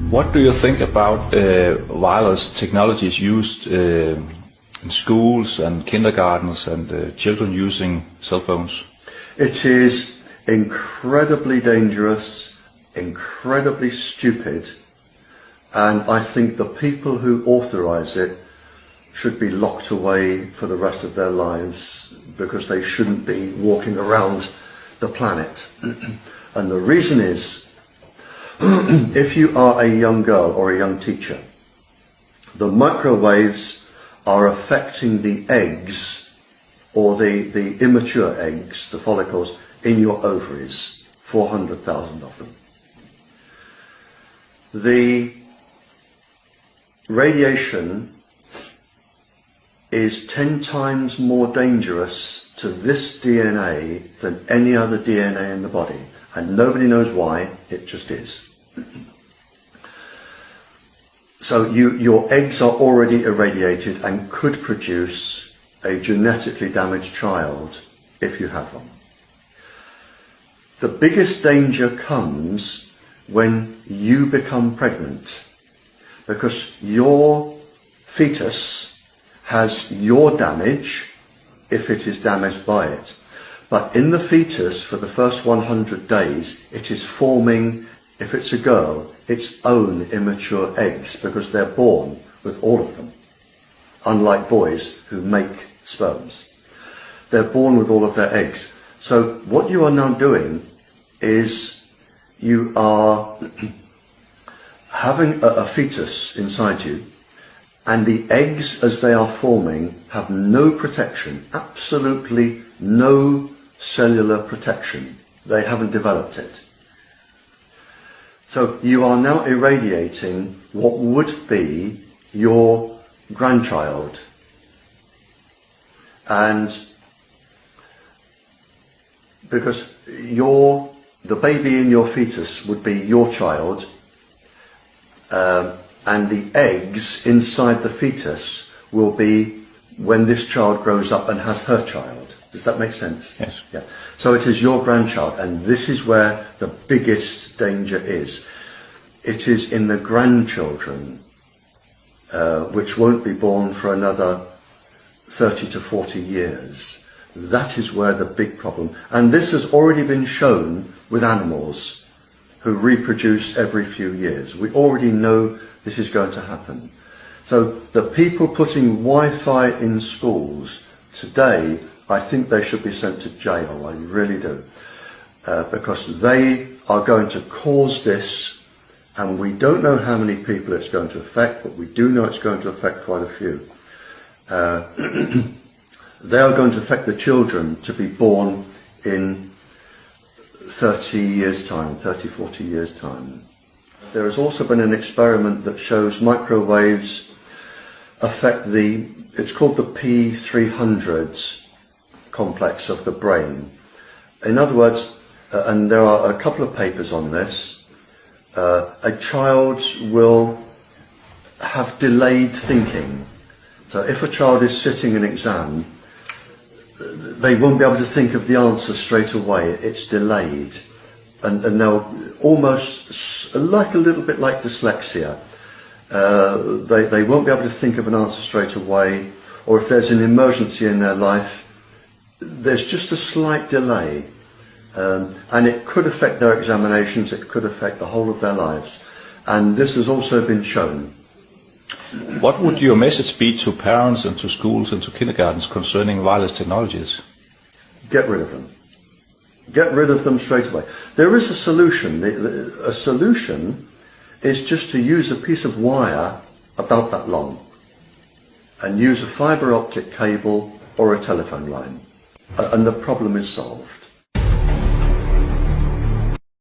What do you think about wireless technologies used in schools and kindergartens and children using cell phones? It is incredibly dangerous, incredibly stupid, and I think the people who authorize it should be locked away for the rest of their lives, because they shouldn't be walking around the planet. And the reason is, if you are a young girl or a young teacher, the microwaves are affecting the eggs, or the immature eggs, the follicles, in your ovaries, 400,000 of them. The radiation is 10 times more dangerous to this DNA than any other DNA in the body, and nobody knows why, it just is. So your eggs are already irradiated and could produce a genetically damaged child if you have one. The biggest danger comes when you become pregnant, because your fetus has your damage if it is damaged by it. But in the fetus, for the first 100 days, it is forming, if it's a girl, its own immature eggs, because they're born with all of them, unlike boys who make sperms. They're born with all of their eggs. So what you are now doing is you are having a fetus inside you, and the eggs as they are forming have no protection, absolutely no cellular protection. They haven't developed it. So you are now irradiating what would be your grandchild. And because the baby in your fetus would be your child, and the eggs inside the fetus will be when this child grows up and has her child. Does that make sense? Yes. Yeah. So it is your grandchild, and this is where the biggest danger is. It is in the grandchildren, which won't be born for another 30 to 40 years. That is where the big problem, and this has already been shown with animals who reproduce every few years. We already know this is going to happen. So the people putting Wi-Fi in schools today, I think they should be sent to jail, I really do. Because they are going to cause this, and we don't know how many people it's going to affect, but we do know it's going to affect quite a few. They are going to affect the children to be born in 30 years' time, 30, 40 years' time. There has also been an experiment that shows microwaves affect it's called the P300 complex of the brain. In other words, and there are a couple of papers on this, a child will have delayed thinking. So if a child is sitting an exam, they won't be able to think of the answer straight away. It's delayed. And they'll almost, like a little bit like dyslexia, they won't be able to think of an answer straight away, or if there's an emergency in their life, there's just a slight delay. And it could affect their examinations, it could affect the whole of their lives. And this has also been shown. What would your message be to parents and to schools and to kindergartens concerning wireless technologies? Get rid of them. Get rid of them straight away. There is a solution. A solution is just to use a piece of wire about that long and use a fibre optic cable or a telephone line, and the problem is solved.